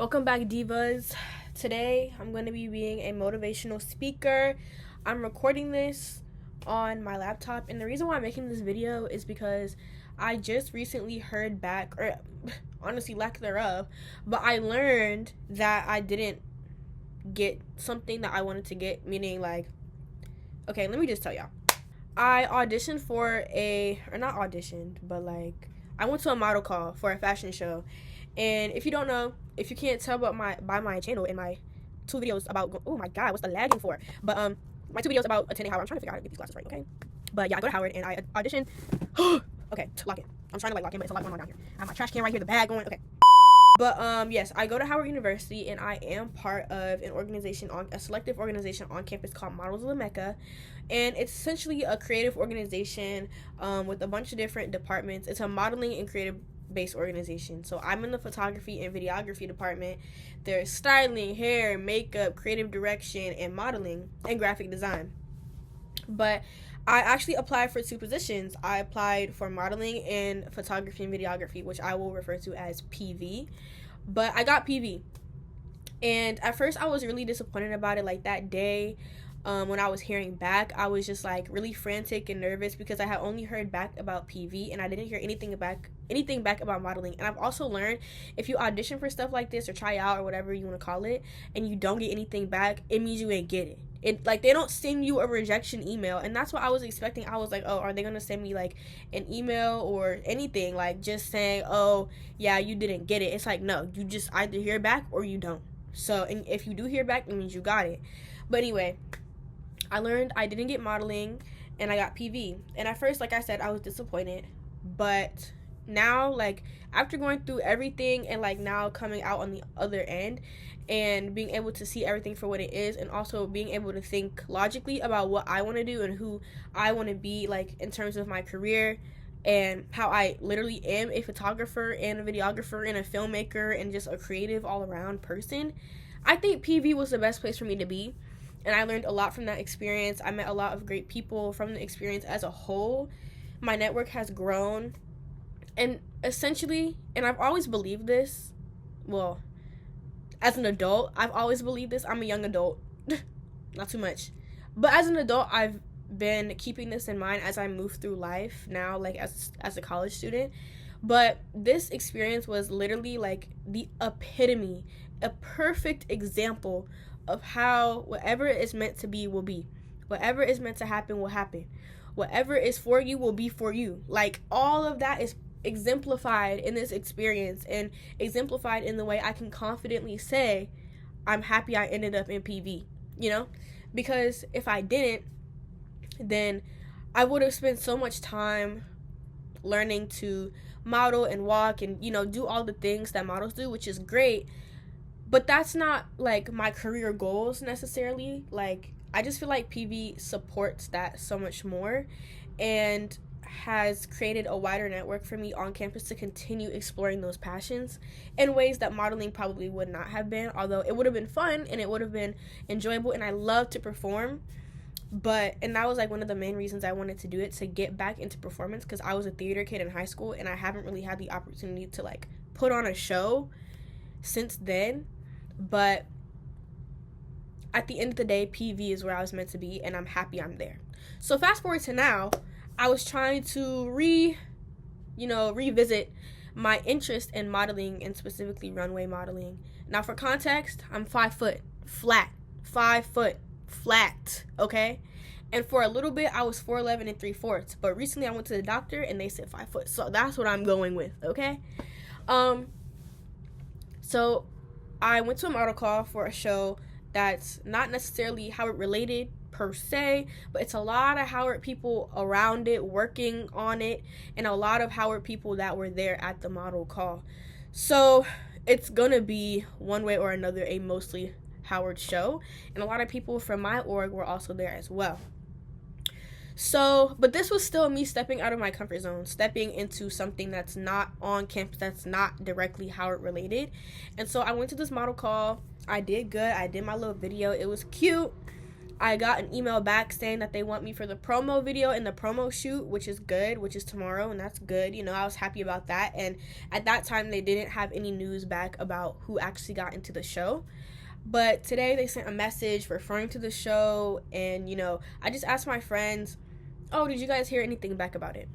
Welcome back, divas. Today I'm going to be being a motivational speaker. I'm recording this on my laptop, and the reason why I'm making this video is because I just recently heard back, or honestly lack thereof, but I learned that I didn't get something that I wanted to get, meaning okay, let me just tell y'all. I auditioned not auditioned, but I went to a model call for a fashion show. And if you don't know, if you can't tell by my channel and my two videos about, oh my god, what's the lagging for? But my two videos about attending Howard, I'm trying to figure out how to get these glasses right, okay? But yeah, I go to Howard and I auditioned. Okay, lock it. I'm trying to lock in, but it's a lot going on down here. I have my trash can right here, the bag going, okay. But yes, I go to Howard University and I am part of a selective organization on campus called Models of the Mecca. And it's essentially a creative organization with a bunch of different departments. It's a modeling and creative based organization. So I'm in the photography and videography department. There's styling, hair, makeup, creative direction, and modeling and graphic design. But I actually applied for two positions. I applied for modeling and photography and videography, which I will refer to as PV. But I got PV. And at first I was really disappointed about it. Like that day, when I was hearing back, I was just really frantic and nervous because I had only heard back about PV and I didn't hear anything back about modeling. And I've also learned if you audition for stuff like this or try out or whatever you want to call it and you don't get anything back, it means you ain't get it. They don't send you a rejection email, and that's what I was expecting. I was like, oh, are they gonna send me an email or anything just saying, oh yeah, you didn't get it? It's no, you just either hear back or you don't. So, and if you do hear back, it means you got it. But anyway, I learned I didn't get modeling and I got PV. And at first, like I said, I was disappointed. But now, after going through everything and now coming out on the other end and being able to see everything for what it is, and also being able to think logically about what I want to do and who I want to be in terms of my career, and how I literally am a photographer and a videographer and a filmmaker and just a creative all-around person, I think PV was the best place for me to be. And I learned a lot from that experience. I met a lot of great people from the experience as a whole. My network has grown. And essentially, and I've always believed this, well, as an adult, I've always believed this. I'm a young adult. Not too much. But as an adult, I've been keeping this in mind as I move through life now, as a college student. But this experience was literally the epitome, a perfect example of how whatever is meant to be will be. Whatever is meant to happen will happen. Whatever is for you will be for you. All of that is exemplified in this experience and exemplified in the way I can confidently say I'm happy I ended up in PV, because if I didn't, then I would have spent so much time learning to model and walk and do all the things that models do, which is great, but that's not my career goals necessarily. I just feel PV supports that so much more and has created a wider network for me on campus to continue exploring those passions in ways that modeling probably would not have been, although it would have been fun and it would have been enjoyable and I love to perform. And that was one of the main reasons I wanted to do it, to get back into performance, because I was a theater kid in high school and I haven't really had the opportunity to put on a show since then. But at the end of the day, PV is where I was meant to be and I'm happy I'm there. So fast forward to now, I was trying to revisit my interest in modeling, and specifically runway modeling. Now for context, I'm 5 foot flat, okay? And for a little bit I was 4'11" and 3/4, but recently I went to the doctor and they said 5 foot, so that's what I'm going with, okay? So I went to a model call for a show that's not necessarily Howard related per se, but it's a lot of Howard people around it working on it, and a lot of Howard people that were there at the model call. So it's gonna be one way or another a mostly Howard show, and a lot of people from my org were also there as well. So, but this was still me stepping out of my comfort zone, stepping into something that's not on campus, that's not directly Howard related. And so I went to this model call. I did good. I did my little video. It was cute. I got an email back saying that they want me for the promo video and the promo shoot, which is good, which is tomorrow, and that's good. I was happy about that. And at that time, they didn't have any news back about who actually got into the show. But today, they sent a message referring to the show, and, I just asked my friends, oh, did you guys hear anything back about it?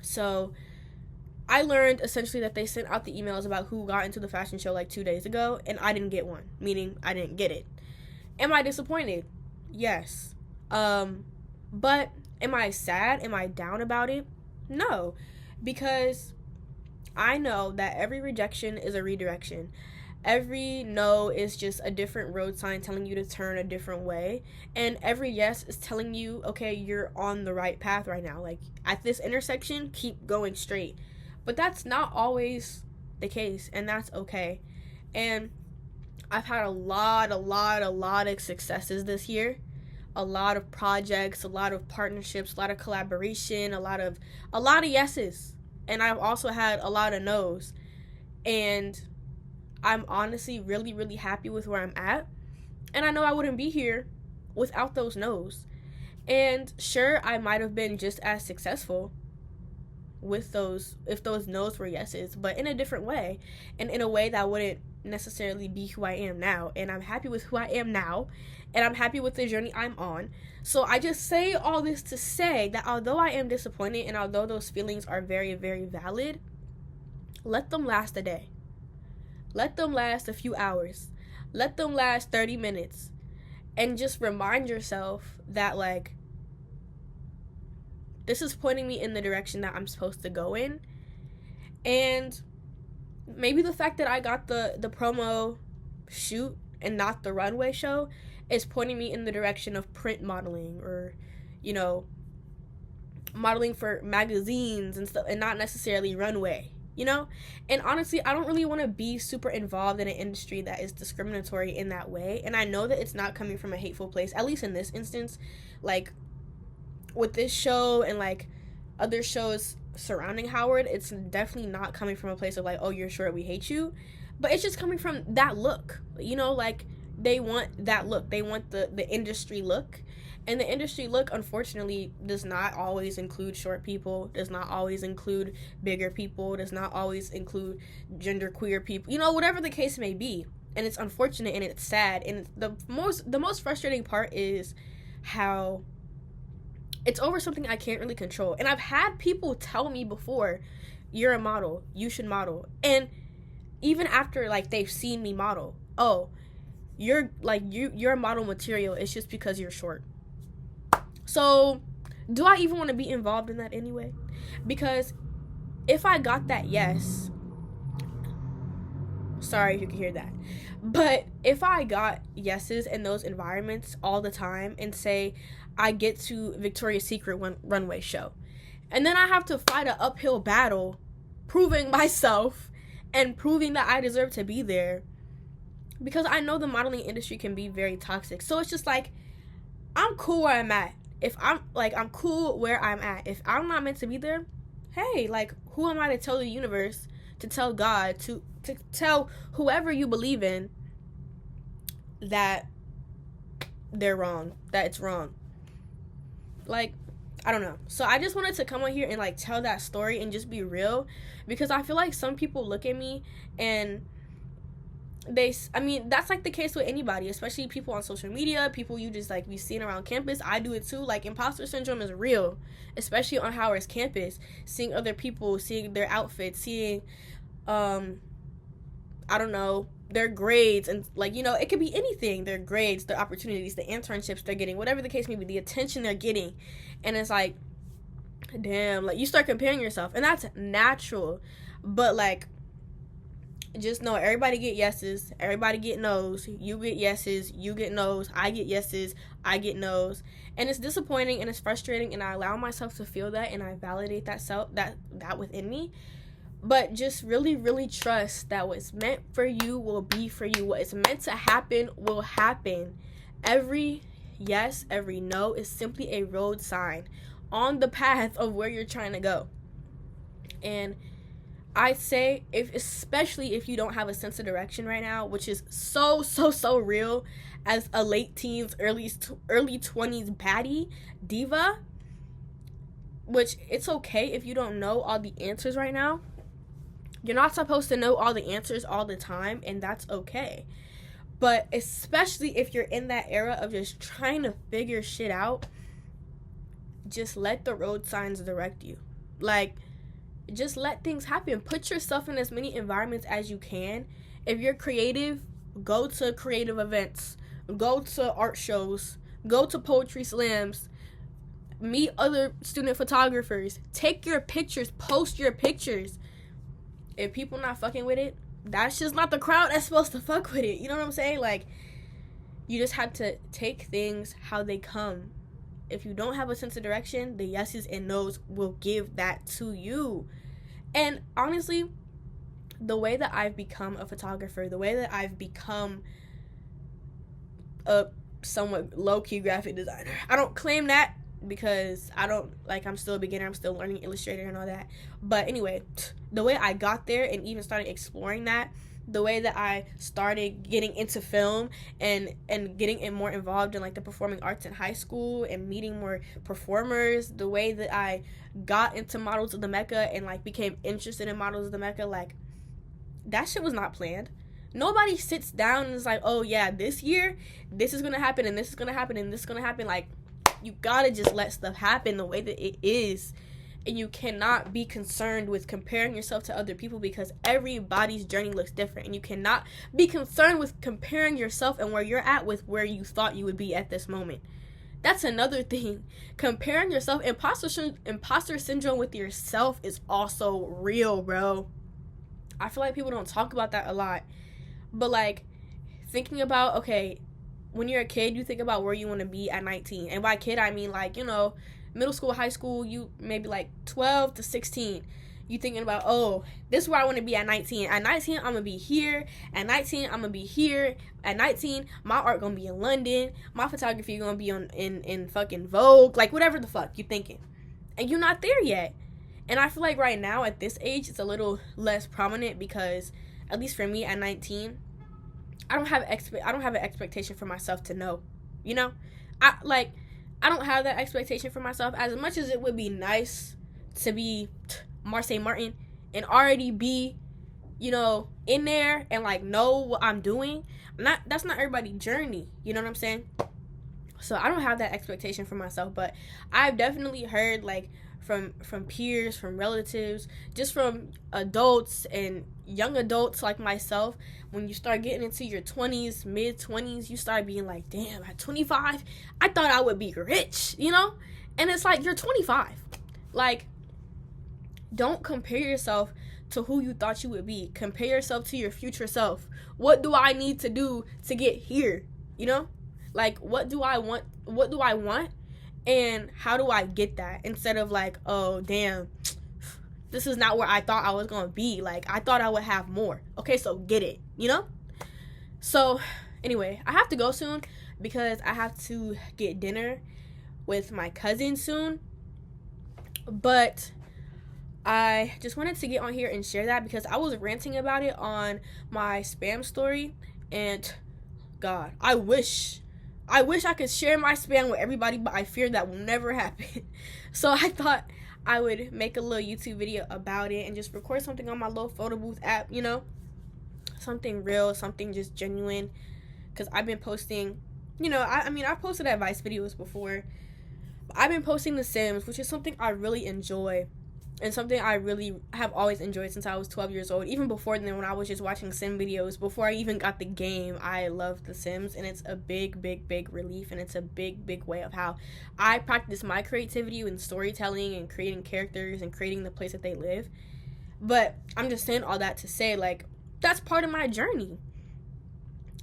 So I learned essentially that they sent out the emails about who got into the fashion show like 2 days ago, and I didn't get one, meaning I didn't get it. Am I disappointed? Yes. But am I sad? Am I down about it? No. Because I know that every rejection is a redirection. Every no is just a different road sign telling you to turn a different way. And every yes is telling you, okay, you're on the right path right now. Like, at this intersection, keep going straight. But that's not always the case, and that's okay. And I've had a lot of successes this year. A lot of projects, a lot of partnerships, a lot of collaboration, a lot of yeses. And I've also had a lot of no's. And I'm honestly really, really happy with where I'm at. And I know I wouldn't be here without those no's. And sure, I might have been just as successful with those if those no's were yeses, but in a different way, and in a way that wouldn't necessarily be who I am now. And I'm happy with who I am now, and I'm happy with the journey I'm on. So I just say all this to say that although I am disappointed, and although those feelings are very, very valid, let them last a day. Let them last a few hours. Let them last 30 minutes. And just remind yourself that, like, this is pointing me in the direction that I'm supposed to go in. And maybe the fact that I got the promo shoot and not the runway show is pointing me in the direction of print modeling, or, modeling for magazines and stuff, and not necessarily runway, And honestly, I don't really want to be super involved in an industry that is discriminatory in that way. And I know that it's not coming from a hateful place, at least in this instance. Like, with this show and like other shows surrounding Howard, it's definitely not coming from a place of like, oh, you're short, we hate you. But it's just coming from that look, like they want that look. They want the industry look. And the industry look, unfortunately, does not always include short people, does not always include bigger people, does not always include genderqueer people, whatever the case may be. And it's unfortunate and it's sad. And the most frustrating part is how it's over something I can't really control. And I've had people tell me before, you're a model, you should model. And even after, like, they've seen me model, oh, you're model material, it's just because you're short. So, do I even want to be involved in that anyway? Because if I got that yes, sorry if you can hear that, but if I got yeses in those environments all the time, and say I get to Victoria's Secret runway show, and then I have to fight an uphill battle proving myself and proving that I deserve to be there, because I know the modeling industry can be very toxic. So it's just like, I'm cool where I'm at. If I'm cool where I'm at. If I'm not meant to be there, hey, like, who am I to tell the universe, to tell God, to tell whoever you believe in that they're wrong, that it's wrong? Like, I don't know. So I just wanted to come on here and, like, tell that story and just be real, because I feel like some people look at me and that's like the case with anybody, especially people on social media, people you just like be seeing around campus. I do it too. Like, imposter syndrome is real, especially on Howard's campus. Seeing other people, seeing their outfits, seeing, I don't know, their grades, and like, it could be anything. Their grades, their opportunities, the internships they're getting, whatever the case may be, the attention they're getting, and it's like, damn, like, you start comparing yourself, and that's natural, but like, just know everybody get yeses, everybody get no's. You get yeses, you get no's. I get yeses, I get no's. And it's disappointing and it's frustrating, and I allow myself to feel that, and I validate that within me. But just really, really trust that what's meant for you will be for you. What is meant to happen will happen. Every yes, every no is simply a road sign on the path of where you're trying to go. And I'd say, especially if you don't have a sense of direction right now, which is so real as a late teens, early 20s baddie, diva, which it's okay if you don't know all the answers right now. You're not supposed to know all the answers all the time, and that's okay. But especially if you're in that era of just trying to figure shit out, just let the road signs direct you. Like, just let things happen. Put yourself in as many environments as you can. If you're creative, go to creative events, go to art shows, go to poetry slams, meet other student photographers, take your pictures, post your pictures. If people not fucking with it, that's just not the crowd that's supposed to fuck with it. You know what I'm saying? Like, you just have to take things how they come. If you don't have a sense of direction, the yeses and nos will give that to you. And honestly, the way that I've become a photographer, the way that I've become a somewhat low-key graphic designer, I don't claim that because I'm still a beginner, I'm still learning Illustrator and all that. But anyway, the way I got there and even started exploring that, the way that I started getting into film and getting more involved in like the performing arts in high school and meeting more performers, the way that I got into Models of the Mecca and like became interested in Models of the Mecca, like that shit was not planned. Nobody sits down and is like, oh yeah, this year this is gonna happen and this is gonna happen and this is gonna happen. Like, you gotta just let stuff happen the way that it is. And you cannot be concerned with comparing yourself to other people because everybody's journey looks different. And you cannot be concerned with comparing yourself and where you're at with where you thought you would be at this moment. That's another thing. Comparing yourself, imposter syndrome with yourself is also real, bro. I feel like people don't talk about that a lot. But like, thinking about, okay, when you're a kid, you think about where you want to be at 19. And by kid, I mean like, you know, middle school, high school, you maybe like 12 to 16. You thinking about, oh, this is where I want to be at 19. At 19, I'm going to be here. At 19, I'm going to be here. At 19, my art going to be in London. My photography going to be in fucking Vogue. Like, whatever the fuck you thinking. And you're not there yet. And I feel like right now at this age, it's a little less prominent because, at least for me at 19, I don't have an expectation for myself to know. You know? I don't have that expectation for myself. As much as it would be nice to be Marseille Martin and already be, you know, in there and like know what I'm doing. That's not everybody's journey. You know what I'm saying? So I don't have that expectation for myself, but I've definitely heard like from peers, from relatives, just from adults and young adults like myself, when you start getting into your 20s, mid-20s, you start being like, damn, at 25, I thought I would be rich, you know? And it's like, you're 25. Like, don't compare yourself to who you thought you would be. Compare yourself to your future self. What do I need to do to get here? You know? Like, what do I want? And how do I get that? Instead of like, oh, damn, this is not where I thought I was going to be. Like, I thought I would have more. Okay, so get it, you know? So, anyway, I have to go soon because I have to get dinner with my cousin soon. But I just wanted to get on here and share that because I was ranting about it on my spam story. And, God, I wish I could share my spam with everybody, but I fear that will never happen. So I thought I would make a little YouTube video about it and just record something on my little photo booth app, you know? Something real, something just genuine. Because I've been posting, you know, I've posted advice videos before. But I've been posting The Sims, which is something I really enjoy. And something I really have always enjoyed since I was 12 years old. Even before then, when I was just watching Sim videos, before I even got the game, I loved The Sims. And it's a big relief. And it's a big way of how I practice my creativity and storytelling and creating characters and creating the place that they live. But I'm just saying all that to say, like, that's part of my journey.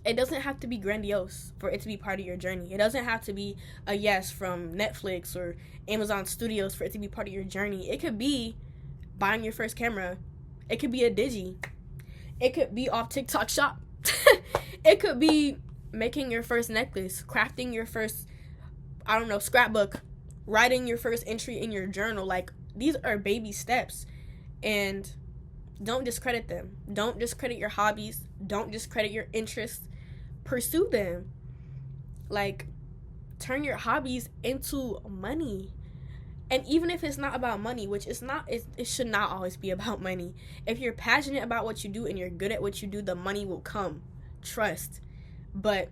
It doesn't have to be grandiose for it to be part of your journey. It doesn't have to be a yes from Netflix or Amazon Studios for it to be part of your journey. It could be buying your first camera. It could be a Digi. It could be off TikTok Shop. It could be making your first necklace, crafting your first, scrapbook, writing your first entry in your journal. Like, these are baby steps. And don't discredit them. Don't discredit your hobbies. Don't discredit your interests. Pursue them. Like, turn your hobbies into money. And even if it's not about money, which it's not, it should not always be about money. If you're passionate about what you do and you're good at what you do, the money will come. Trust. But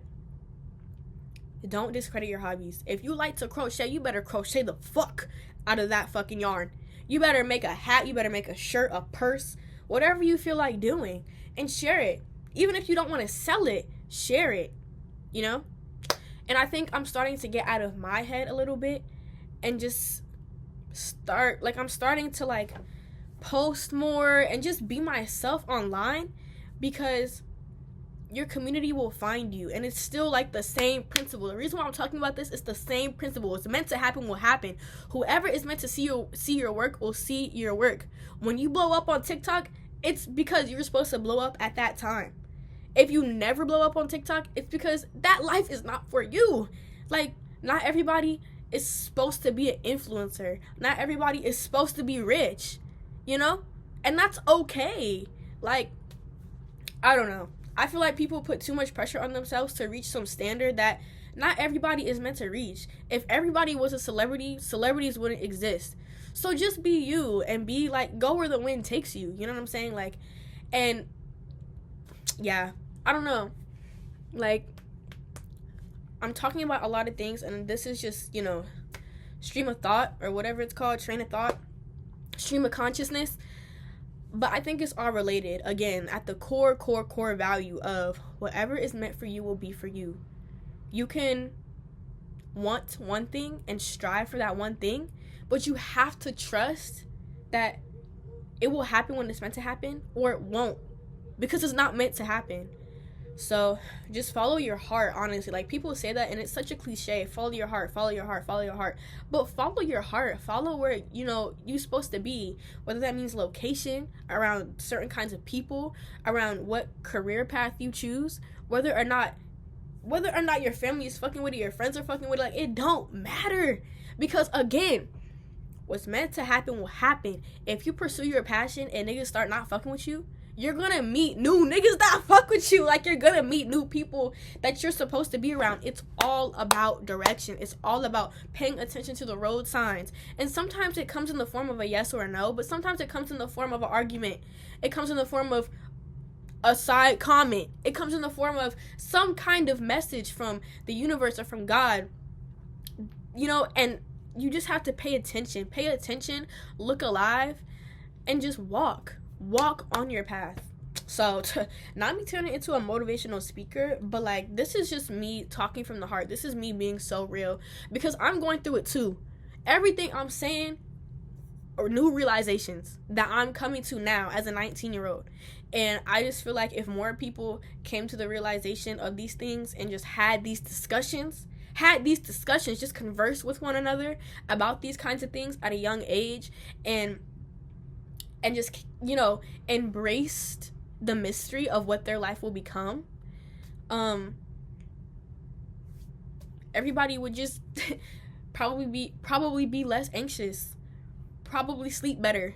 don't discredit your hobbies. If you like to crochet, you better crochet the fuck out of that fucking yarn. You better make a hat, you better make a shirt, a purse, whatever you feel like doing, and share it. Even if you don't want to sell it, share it, you know? And I think I'm starting to get out of my head a little bit and just I'm starting to like post more and just be myself online, because your community will find you. And it's still like the same principle. The reason why I'm talking about this is the same principle. It's meant to happen will happen. Whoever is meant to see your work will see your work. When you blow up on TikTok, it's because you're supposed to blow up at that time. If you never blow up on TikTok, it's because that life is not for you. Like, not everybody is supposed to be an influencer. Not everybody is supposed to be rich, you know? And that's okay. Like, I don't know. I feel like people put too much pressure on themselves to reach some standard that not everybody is meant to reach. If everybody was a celebrity, celebrities wouldn't exist. So just be you and be like, go where the wind takes you. You know what I'm saying? Like, and yeah, I don't know. Like, I'm talking about a lot of things, and this is just, you know, stream of thought or whatever it's called, train of thought, stream of consciousness. But I think it's all related. Again, at the core value of whatever is meant for you will be for you. You can want one thing and strive for that one thing, but you have to trust that it will happen when it's meant to happen, or it won't, because it's not meant to happen. So just follow your heart, honestly. Like, people say that, and it's such a cliche. Follow your heart, follow your heart, follow your heart. But follow your heart. Follow where, you know, you're supposed to be. Whether that means location, around certain kinds of people, around what career path you choose, whether or not your family is fucking with it, your friends are fucking with it, like, it don't matter. Because, again, what's meant to happen will happen. If you pursue your passion and niggas start not fucking with you, you're gonna meet new niggas that fuck with you. Like, you're gonna meet new people that you're supposed to be around. It's all about direction. It's all about paying attention to the road signs. And sometimes it comes in the form of a yes or a no, but sometimes it comes in the form of an argument. It comes in the form of a side comment. It comes in the form of some kind of message from the universe or from God. You know, and you just have to pay attention, look alive, and just walk on your path. So, not me turning into a motivational speaker, but like, this is just me talking from the heart. This is me being so real, because I'm going through it too. Everything I'm saying are new realizations that I'm coming to now as a 19-year-old. And I just feel like if more people came to the realization of these things and just had these discussions, just converse with one another about these kinds of things at a young age, and just, you know, embraced the mystery of what their life will become, everybody would just probably be less anxious, probably sleep better.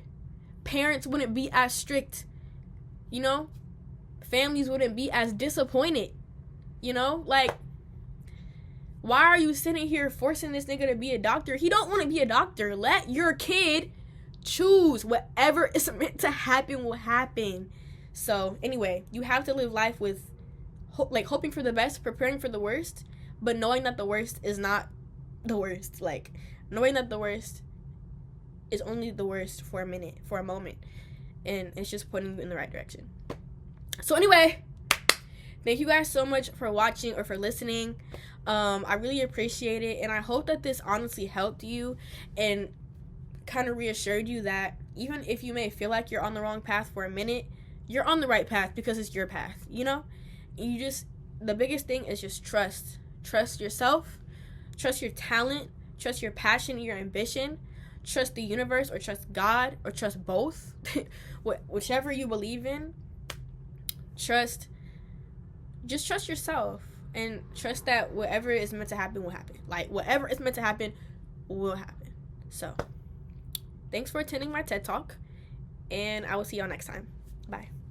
Parents wouldn't be as strict, you know? Families wouldn't be as disappointed, you know? Like, why are you sitting here forcing this nigga to be a doctor? He don't want to be a doctor. Let your kid choose. Whatever is meant to happen will happen. So anyway, you have to live life with hoping for the best, preparing for the worst, but knowing that the worst is not the worst. Like, knowing that the worst is only the worst for a minute, for a moment, and it's just pointing you in the right direction. So anyway, thank you guys so much for watching or for listening. I really appreciate it, and I hope that this honestly helped you and kind of reassured you that even if you may feel like you're on the wrong path for a minute, you're on the right path because it's your path, you know? The biggest thing is just trust yourself, trust your talent, trust your passion, your ambition, trust the universe, or trust God, or trust both. Whichever you believe in, trust yourself, and trust that whatever is meant to happen will happen. Like, whatever is meant to happen will happen. So thanks for attending my TED Talk, and I will see y'all next time. Bye.